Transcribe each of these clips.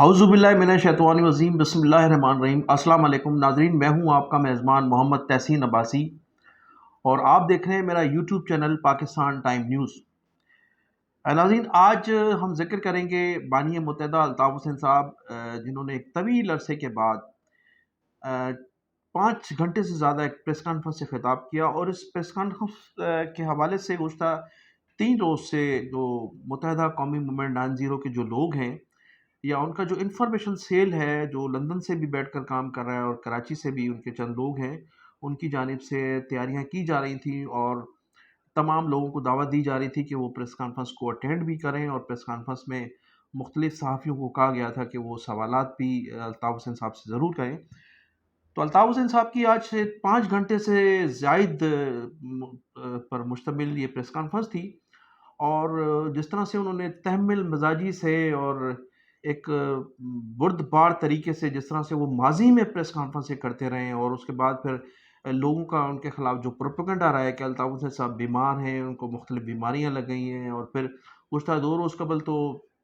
اعوذ باللہ من الشیطان الرجیم بسم اللہ الرحمن الرحیم۔ السلام علیکم ناظرین، میں ہوں آپ کا میزبان محمد تحسین عباسی اور آپ دیکھ رہے ہیں میرا YouTube channel Pakistan time news. ناظرین، آج ہم ذکر کریں گے بانی متحدہ الطاف حسین صاحب، جنہوں نے ایک طویل عرصے کے بعد 5 گھنٹے سے زیادہ ایک پریس کانفرنس سے خطاب کیا، اور اس پریس کانفرنس کے حوالے سے گزشتہ 3 روز سے جو متحدہ قومی موومنٹ 90 کے جو لوگ ہیں یا ان کا جو انفارمیشن سیل ہے، جو لندن سے بھی بیٹھ کر کام کر رہا ہے اور کراچی سے بھی ان کے چند لوگ ہیں، ان کی جانب سے تیاریاں کی جا رہی تھیں اور تمام لوگوں کو دعوت دی جا رہی تھی کہ وہ پریس کانفرنس کو اٹینڈ بھی کریں، اور پریس کانفرنس میں مختلف صحافیوں کو کہا گیا تھا کہ وہ سوالات بھی الطاف حسین صاحب سے ضرور کریں۔ تو الطاف حسین صاحب کی آج سے 5 گھنٹے سے زائد پر مشتمل یہ پریس کانفرنس تھی، اور جس طرح سے انہوں نے تحمل مزاجی سے اور ایک بردبار طریقے سے، جس طرح سے وہ ماضی میں پریس کانفرنسیں کرتے رہے ہیں، اور اس کے بعد پھر لوگوں کا ان کے خلاف جو پروپیگنڈا رہا ہے کہ الطاف حسین صاحب بیمار ہیں، ان کو مختلف بیماریاں لگ گئی ہیں، اور پھر گزشتہ 2 روز قبل تو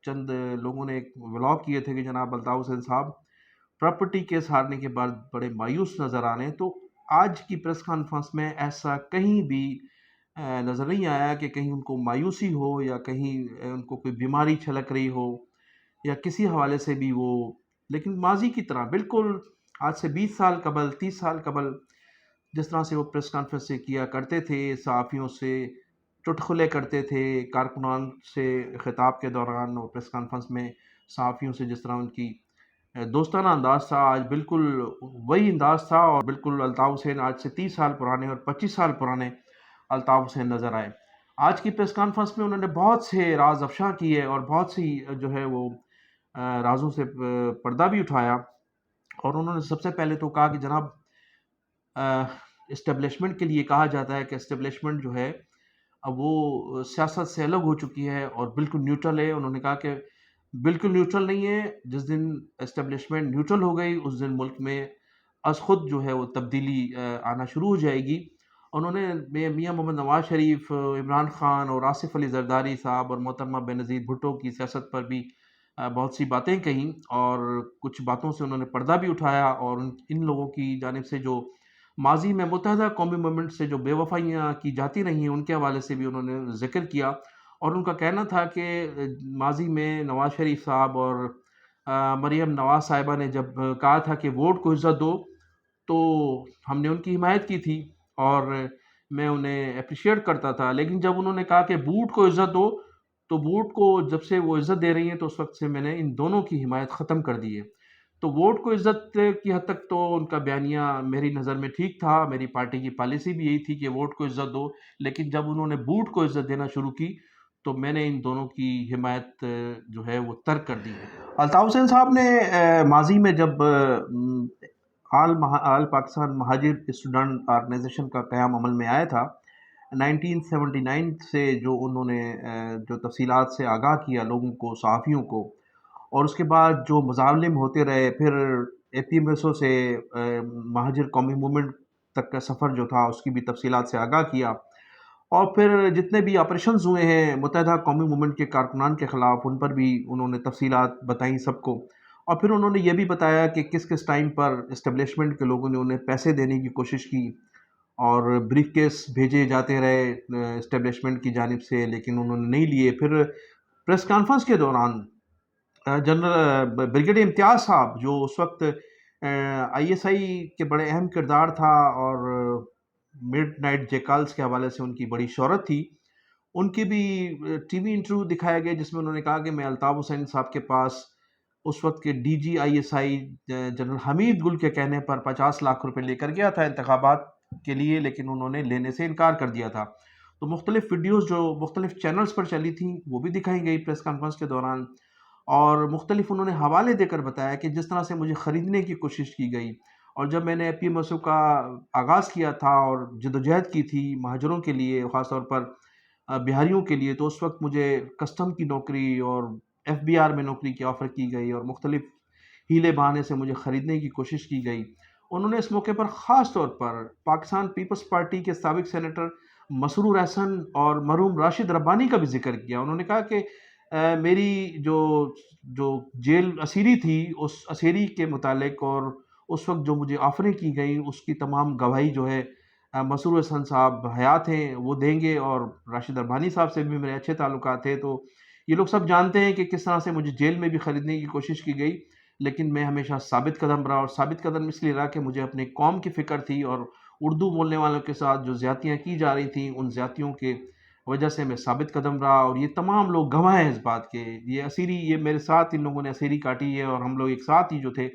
چند لوگوں نے ایک ولاگ کیے تھے کہ جناب الطاف حسین صاحب پراپرٹی کیس ہارنے کے بعد بڑے مایوس نظر آ رہے ہیں۔ تو آج کی پریس کانفرنس میں ایسا کہیں بھی نظر نہیں آیا کہ کہیں ان کو مایوسی ہو یا کہیں ان کو کوئی بیماری چھلک رہی ہو یا کسی حوالے سے بھی وہ، لیکن ماضی کی طرح بالکل آج سے 20 سال قبل 30 سال قبل جس طرح سے وہ پریس کانفرنس سے کیا کرتے تھے، صحافیوں سے چٹخلے کرتے تھے، کارکنان سے خطاب کے دوران اور پریس کانفرنس میں صحافیوں سے جس طرح ان کی دوستانہ انداز تھا، آج بالکل وہی انداز تھا، اور بالکل الطاف حسین آج سے 30 سال پرانے اور 25 سال پرانے الطاف حسین نظر آئے۔ آج کی پریس کانفرنس میں انہوں نے بہت سے راز افشاں کیے اور بہت سی جو ہے وہ رازوں سے پردہ بھی اٹھایا، اور انہوں نے سب سے پہلے تو کہا کہ جناب اسٹیبلشمنٹ کے لیے کہا جاتا ہے کہ اسٹیبلشمنٹ جو ہے اب وہ سیاست سے الگ ہو چکی ہے اور بالکل نیوٹرل ہے۔ انہوں نے کہا کہ بالکل نیوٹرل نہیں ہے، جس دن اسٹیبلشمنٹ نیوٹرل ہو گئی اس دن ملک میں از خود جو ہے وہ تبدیلی آنا شروع ہو جائے گی۔ انہوں نے میاں محمد نواز شریف، عمران خان اور آصف علی زرداری صاحب اور محترمہ بینظیر بھٹو کی سیاست پر بھی بہت سی باتیں کہیں، اور کچھ باتوں سے انہوں نے پردہ بھی اٹھایا، اور ان لوگوں کی جانب سے جو ماضی میں متحدہ قومی موومنٹ سے جو بے وفائیاں کی جاتی رہی ہیں ان کے حوالے سے بھی انہوں نے ذکر کیا، اور ان کا کہنا تھا کہ ماضی میں نواز شریف صاحب اور مریم نواز صاحبہ نے جب کہا تھا کہ ووٹ کو عزت دو، تو ہم نے ان کی حمایت کی تھی اور میں انہیں اپریشیٹ کرتا تھا، لیکن جب انہوں نے کہا کہ بوٹ کو عزت دو، تو ووٹ کو جب سے وہ عزت دے رہی ہیں تو اس وقت سے میں نے ان دونوں کی حمایت ختم کر دی ہے۔ تو ووٹ کو عزت کی حد تک تو ان کا بیانیہ میری نظر میں ٹھیک تھا، میری پارٹی کی پالیسی بھی یہی تھی کہ ووٹ کو عزت دو، لیکن جب انہوں نے بوٹ کو عزت دینا شروع کی تو میں نے ان دونوں کی حمایت جو ہے وہ ترک کر دی ہے۔ الطاف حسین صاحب نے ماضی میں جب آل پاکستان مہاجر اسٹوڈنٹ آرگنائزیشن کا قیام عمل میں آیا تھا 1979 سے، جو انہوں نے جو تفصیلات سے آگاہ کیا لوگوں کو، صحافیوں کو، اور اس کے بعد جو مظالم ہوتے رہے، پھر اے پی ایم ایس او سے مہاجر قومی موومنٹ تک کا سفر جو تھا اس کی بھی تفصیلات سے آگاہ کیا، اور پھر جتنے بھی آپریشنز ہوئے ہیں متحدہ قومی موومنٹ کے کارکنان کے خلاف ان پر بھی انہوں نے تفصیلات بتائیں سب کو، اور پھر انہوں نے یہ بھی بتایا کہ کس کس ٹائم پر اسٹیبلشمنٹ کے لوگوں نے انہیں پیسے دینے کی کوشش کی اور بریف کیس بھیجے جاتے رہے اسٹیبلشمنٹ کی جانب سے، لیکن انہوں نے نہیں لیے۔ پھر پریس کانفرنس کے دوران جنرل بریگیڈیئر امتیاز صاحب، جو اس وقت آئی ایس آئی کے بڑے اہم کردار تھا اور مڈ نائٹ جیکالز کے حوالے سے ان کی بڑی شہرت تھی، ان کی بھی ٹی وی انٹرویو دکھایا گیا جس میں انہوں نے کہا کہ میں الطاف حسین صاحب کے پاس اس وقت کے D G I S I general Hamid Gul کے کہنے پر 50 لاکھ روپے لے کر گیا تھا انتخابات کے لیے، لیکن انہوں نے لینے سے انکار کر دیا تھا۔ تو مختلف ویڈیوز جو مختلف چینلز پر چلی تھیں وہ بھی دکھائی گئی پریس کانفرنس کے دوران، اور مختلف انہوں نے حوالے دے کر بتایا کہ جس طرح سے مجھے خریدنے کی کوشش کی گئی، اور جب میں نے اے پی ایم ایس او کا آغاز کیا تھا اور جدوجہد کی تھی مہاجروں کے لیے، خاص طور پر بہاریوں کے لیے، تو اس وقت مجھے کسٹم کی نوکری اور ایف بی آر میں نوکری کی آفر کی گئی اور مختلف ہیلے بہانے سے مجھے خریدنے کی کوشش کی گئی۔ انہوں نے اس موقع پر خاص طور پر پاکستان پیپلز پارٹی کے سابق سینیٹر مسرور احسن اور مرحوم راشد ربانی کا بھی ذکر کیا۔ انہوں نے کہا کہ میری جو جو جیل اسیری تھی اس اسیری کے متعلق اور اس وقت جو مجھے آفریں کی گئیں اس کی تمام گواہی جو ہے مسرور حسن صاحب حیات ہیں وہ دیں گے، اور راشد اربانی صاحب سے بھی میرے اچھے تعلقات تھے، تو یہ لوگ سب جانتے ہیں کہ کس طرح سے مجھے جیل میں بھی خریدنے کی کوشش کی گئی، لیکن میں ہمیشہ ثابت قدم رہا، اور ثابت قدم اس لیے رہا کہ مجھے اپنے قوم کی فکر تھی، اور اردو بولنے والوں کے ساتھ جو زیادتیاں کی جا رہی تھیں ان زیادتیوں کے وجہ سے میں ثابت قدم رہا، اور یہ تمام لوگ گواہ ہیں اس بات کے، یہ اسیری یہ میرے ساتھ ان لوگوں نے اسیری کاٹی ہے، اور ہم لوگ ایک ساتھ ہی جو تھے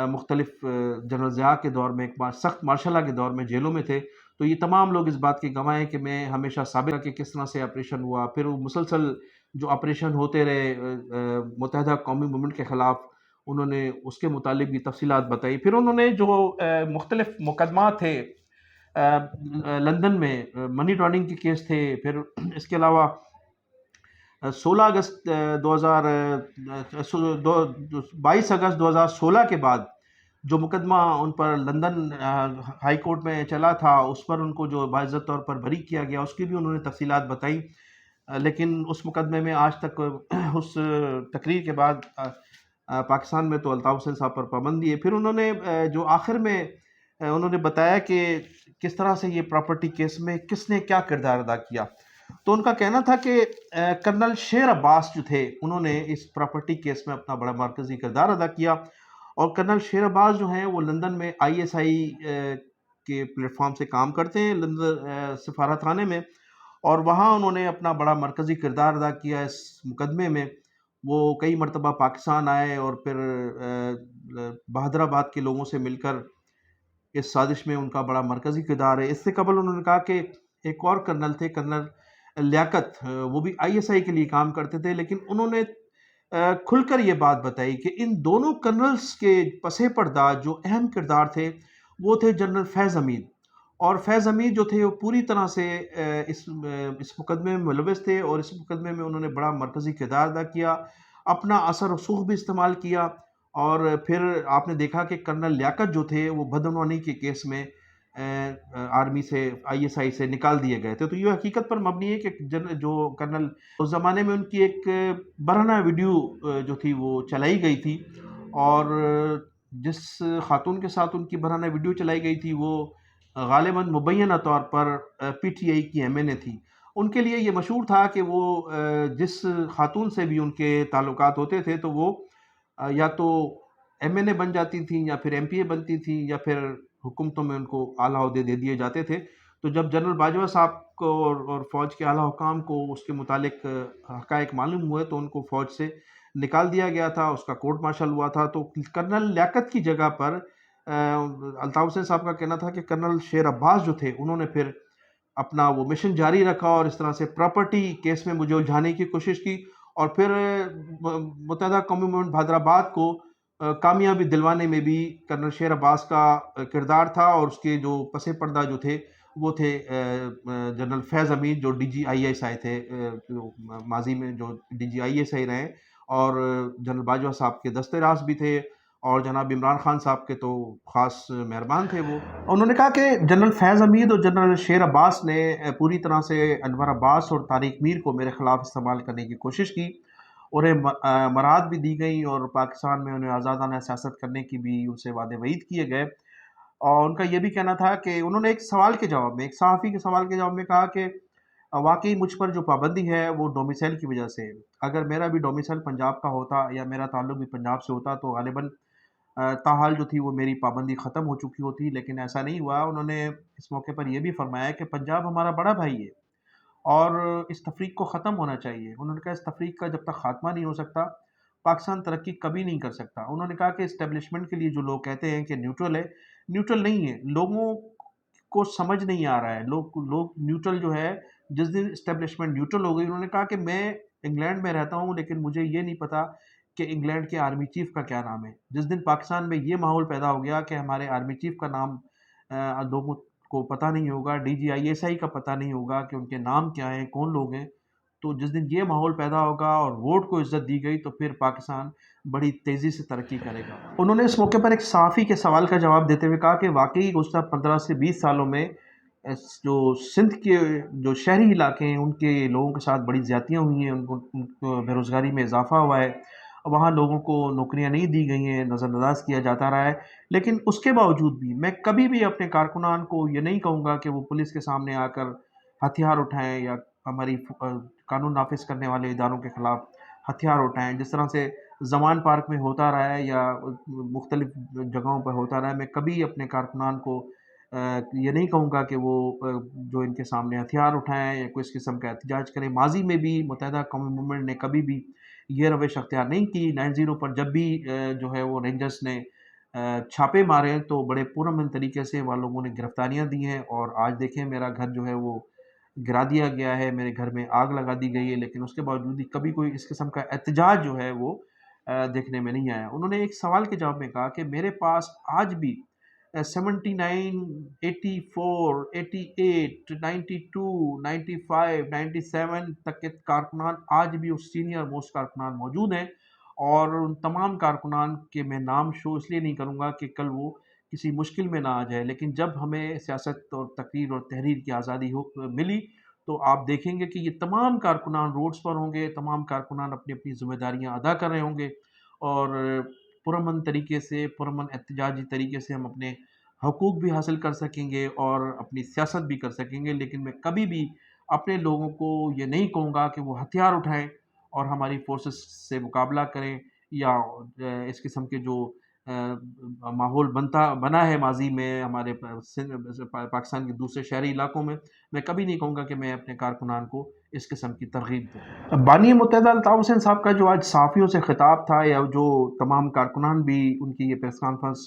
مختلف جنرل ضیاء کے دور میں ایک بار سخت مارشل لا کے دور میں جیلوں میں تھے، تو یہ تمام لوگ اس بات کے گواہ ہیں کہ میں ہمیشہ ثابت رہا کہ کس طرح سے آپریشن ہوا، پھر وہ مسلسل جو آپریشن ہوتے رہے متحدہ قومی موومنٹ کے خلاف، انہوں نے اس کے متعلق بھی تفصیلات بتائی، پھر انہوں نے جو مختلف مقدمات تھے لندن میں منی لانڈرنگ کے کیس تھے، پھر اس کے علاوہ 16 اگست 22 اگست 2016 کے بعد جو مقدمہ ان پر لندن ہائی کورٹ میں چلا تھا، اس پر ان کو جو باعزت طور پر بری کیا گیا اس کی بھی انہوں نے تفصیلات بتائیں، لیکن اس مقدمے میں آج تک اس تقریر کے بعد پاکستان میں تو الطاف حسین صاحب پر پابندی ہے۔ پھر انہوں نے جو آخر میں انہوں نے بتایا کہ کس طرح سے یہ پراپرٹی کیس میں کس نے کیا کردار ادا کیا، تو ان کا کہنا تھا کہ کرنل شیر عباس جو تھے انہوں نے اس پراپرٹی کیس میں اپنا بڑا مرکزی کردار ادا کیا، اور کرنل شیر عباس جو ہیں وہ لندن میں آئی ایس آئی کے پلیٹ فارم سے کام کرتے ہیں لندن سفارت خانے میں، اور وہاں انہوں نے اپنا بڑا مرکزی کردار ادا کیا اس مقدمے میں، وہ کئی مرتبہ پاکستان آئے اور پھر بہادر آباد کے لوگوں سے مل کر اس سازش میں ان کا بڑا مرکزی کردار ہے۔ اس سے قبل انہوں نے کہا کہ ایک اور کرنل تھے کرنل لیاقت، وہ بھی آئی ایس آئی کے لیے کام کرتے تھے، لیکن انہوں نے کھل کر یہ بات بتائی کہ ان دونوں کرنلز کے پس پردہ جو اہم کردار تھے وہ تھے جنرل فیض حمید، اور فیض حمید جو تھے وہ پوری طرح سے اس مقدمے میں ملوث تھے، اور اس مقدمے میں انہوں نے بڑا مرکزی کردار ادا کیا، اپنا اثر و رسوخ بھی استعمال کیا، اور پھر آپ نے دیکھا کہ کرنل لیاقت جو تھے وہ بدعنوانی کے کیس میں آرمی سے آئی ایس آئی سے نکال دیے گئے تھے، تو یہ حقیقت پر مبنی ہے کہ جو کرنل اس زمانے میں ان کی ایک برہنہ ویڈیو جو تھی وہ چلائی گئی تھی، اور جس خاتون کے ساتھ ان کی برہنہ ویڈیو چلائی گئی تھی وہ غالباً مبینہ طور پر پی ٹی آئی کی ایم این اے تھی، ان کے لیے یہ مشہور تھا کہ وہ جس خاتون سے بھی ان کے تعلقات ہوتے تھے تو وہ یا تو ایم این اے بن جاتی تھیں، یا پھر ایم پی اے بنتی تھیں، یا پھر حکومتوں میں ان کو اعلیٰ عہدے دے دیے جاتے تھے، تو جب جنرل باجوہ صاحب کو اور فوج کے اعلیٰ حکام کو اس کے متعلق حقائق معلوم ہوئے تو ان کو فوج سے نکال دیا گیا تھا، اس کا کورٹ مارشل ہوا تھا، تو کرنل لیاقت کی جگہ پر الطاف حسین صاحب کا کہنا تھا کہ کرنل شیر عباس جو تھے انہوں نے پھر اپنا وہ مشن جاری رکھا، اور اس طرح سے پراپرٹی کیس میں مجھے الجھانے کی کوشش کی، اور پھر متحدہ قومی موومنٹ بہادر آباد کو کامیابی دلوانے میں بھی کرنل شیر عباس کا کردار تھا، اور اس کے جو پس پردہ جو تھے وہ تھے جنرل فیض حمید جو ڈی جی آئی ایس آئی تھے، ماضی میں جو ڈی جی آئی ایس آئی رہے، اور جنرل باجوہ صاحب کے دست راست بھی تھے، اور جناب عمران خان صاحب کے تو خاص مہربان تھے وہ۔ انہوں نے کہا کہ جنرل فیض حمید اور جنرل شیر عباس نے پوری طرح سے انور عباس اور طارق میر کو میرے خلاف استعمال کرنے کی کوشش کی، انہیں مراد بھی دی گئی، اور پاکستان میں انہیں آزادانہ سیاست کرنے کی بھی ان سے وعدے وعید کیے گئے، اور ان کا یہ بھی کہنا تھا کہ انہوں نے ایک سوال کے جواب میں، ایک صحافی کے سوال کے جواب میں کہا کہ واقعی مجھ پر جو پابندی ہے وہ ڈومیسائل کی وجہ سے، اگر میرا بھی ڈومیسائل پنجاب کا ہوتا یا میرا تعلق بھی پنجاب سے ہوتا تو غالباً تاحال جو تھی وہ میری پابندی ختم ہو چکی ہوتی، لیکن ایسا نہیں ہوا۔ انہوں نے اس موقع پر یہ بھی فرمایا کہ پنجاب ہمارا بڑا بھائی ہے، اور اس تفریق کو ختم ہونا چاہیے۔ انہوں نے کہا اس تفریق کا جب تک خاتمہ نہیں ہو سکتا پاکستان ترقی کبھی نہیں کر سکتا۔ انہوں نے کہا کہ اسٹیبلشمنٹ کے لیے جو لوگ کہتے ہیں کہ نیوٹرل ہے، نیوٹرل نہیں ہے، لوگوں کو سمجھ نہیں آ رہا ہے، لوگ نیوٹرل جو ہے، جس دن اسٹیبلشمنٹ نیوٹرل ہو گئی، انہوں نے کہا کہ میں انگلینڈ میں رہتا ہوں لیکن مجھے یہ نہیں پتا کہ انگلینڈ کے آرمی چیف کا کیا نام ہے، جس دن پاکستان میں یہ ماحول پیدا ہو گیا کہ ہمارے آرمی چیف کا نام لوگوں کو پتہ نہیں ہوگا، ڈی جی آئی ایس آئی کا پتہ نہیں ہوگا کہ ان کے نام کیا ہیں، کون لوگ ہیں، تو جس دن یہ ماحول پیدا ہوگا اور ووٹ کو عزت دی گئی تو پھر پاکستان بڑی تیزی سے ترقی کرے گا۔ انہوں نے اس موقع پر ایک صحافی کے سوال کا جواب دیتے ہوئے کہا کہ واقعی گزشتہ 15 سے 20 سالوں میں جو سندھ کے جو شہری علاقے ہیں ان کے لوگوں کے ساتھ بڑی زیادتیاں ہوئی ہیں، ان کو بے روزگاری میں اضافہ ہوا ہے، وہاں لوگوں کو نوکریاں نہیں دی گئی ہیں، نظر انداز کیا جاتا رہا ہے۔ لیکن اس کے باوجود بھی میں کبھی بھی اپنے کارکنان کو یہ نہیں کہوں گا کہ وہ پولیس کے سامنے آ کر ہتھیار اٹھائیں یا ہماری قانون نافذ کرنے والے اداروں کے خلاف ہتھیار اٹھائیں، جس طرح سے زمان پارک میں ہوتا رہا ہے یا مختلف جگہوں پر ہوتا رہا ہے۔ میں کبھی اپنے کارکنان کو یہ نہیں کہوں گا کہ وہ جو ان کے سامنے ہتھیار اٹھائیں یا کوئی اس قسم کا احتجاج کریں۔ ماضی میں بھی متحدہ قومی موومنٹ نے کبھی بھی یہ روش اختیار نہیں کی۔ 90 پر جب بھی جو ہے وہ رینجرز نے چھاپے مارے تو بڑے پرامن طریقے سے وہ لوگوں نے گرفتاریاں دی ہیں، اور آج دیکھیں میرا گھر جو ہے وہ گرا دیا گیا ہے، میرے گھر میں آگ لگا دی گئی ہے، لیکن اس کے باوجود بھی کبھی کوئی اس قسم کا احتجاج جو ہے وہ دیکھنے میں نہیں آیا۔ انہوں نے ایک سوال کے جواب میں کہا کہ میرے پاس آج بھی 79، 84، 88، 92، 95، 97 تک کے کارکنان آج بھی اس سینئر موسٹ کارکنان موجود ہیں، اور ان تمام کارکنان کے میں نام شو اس لیے نہیں کروں گا کہ کل وہ کسی مشکل میں نہ آ جائے، لیکن جب ہمیں سیاست اور تقریر اور تحریر کی آزادی ملی تو آپ دیکھیں گے کہ یہ تمام کارکنان روڈز پر ہوں گے، تمام کارکنان اپنی اپنی ذمہ داریاں ادا کر رہے ہوں گے، اور پرامن طریقے سے، پرامن احتجاجی طریقے سے ہم اپنے حقوق بھی حاصل کر سکیں گے اور اپنی سیاست بھی کر سکیں گے۔ لیکن میں کبھی بھی اپنے لوگوں کو یہ نہیں کہوں گا کہ وہ ہتھیار اٹھائیں اور ہماری فورسز سے مقابلہ کریں، یا اس قسم کے جو ماحول بنا ہے ماضی میں ہمارے پاکستان کے دوسرے شہری علاقوں میں کبھی نہیں کہوں گا کہ میں اپنے کارکنان کو اس قسم کی ترغیب دوں۔ بانی متحدہ الطاف حسین صاحب کا جو آج صحافیوں سے خطاب تھا، یا جو تمام کارکنان بھی ان کی یہ پریس کانفرنس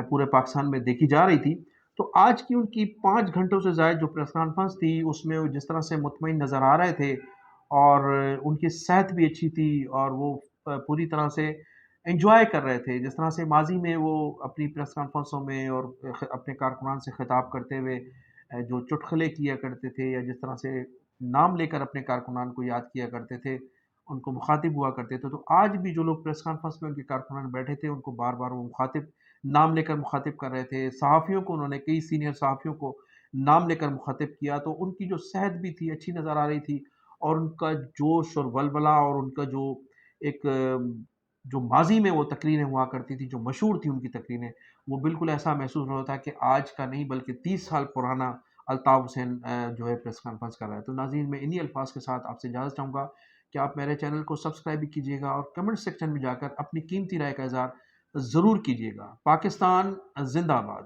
پورے پاکستان میں دیکھی جا رہی تھی، تو آج کی ان کی 5 گھنٹوں سے زائد جو پریس کانفرنس تھی اس میں وہ جس طرح سے مطمئن نظر آ رہے تھے، اور ان کی صحت بھی اچھی تھی، اور وہ پوری طرح سے انجوائے کر رہے تھے، جس طرح سے ماضی میں وہ اپنی پریس کانفرنسوں میں اور اپنے کارکنان سے خطاب کرتے ہوئے جو چٹخلے کیا کرتے تھے، یا جس طرح سے نام لے کر اپنے کارکنان کو یاد کیا کرتے تھے، ان کو مخاطب ہوا کرتے تھے، تو آج بھی جو لوگ پریس کانفرنس میں ان کے کارکنان بیٹھے تھے ان کو بار بار وہ نام لے کر مخاطب کر رہے تھے۔ صحافیوں کو انہوں نے کئی سینئر صحافیوں کو نام لے کر مخاطب کیا، تو ان کی جو صحت بھی تھی اچھی نظر آ رہی تھی، اور ان کا جوش اور ولولہ اور ان کا جو ایک جو ماضی میں وہ تقریریں ہوا کرتی تھی، جو مشہور تھی ان کی تقریریں، وہ بالکل ایسا محسوس ہو رہا تھا کہ آج کا نہیں بلکہ 30 سال پرانا الطاف حسین جو ہے پریس کانفرنس کر رہا ہے۔ تو ناظرین، میں انہی الفاظ کے ساتھ آپ سے اجازت چاہوں گا کہ آپ میرے چینل کو سبسکرائب بھی کیجیے گا، اور کمنٹ سیکشن میں جا کر اپنی قیمتی رائے کا اظہار ضرور کیجیے گا۔ پاکستان زندہ باد۔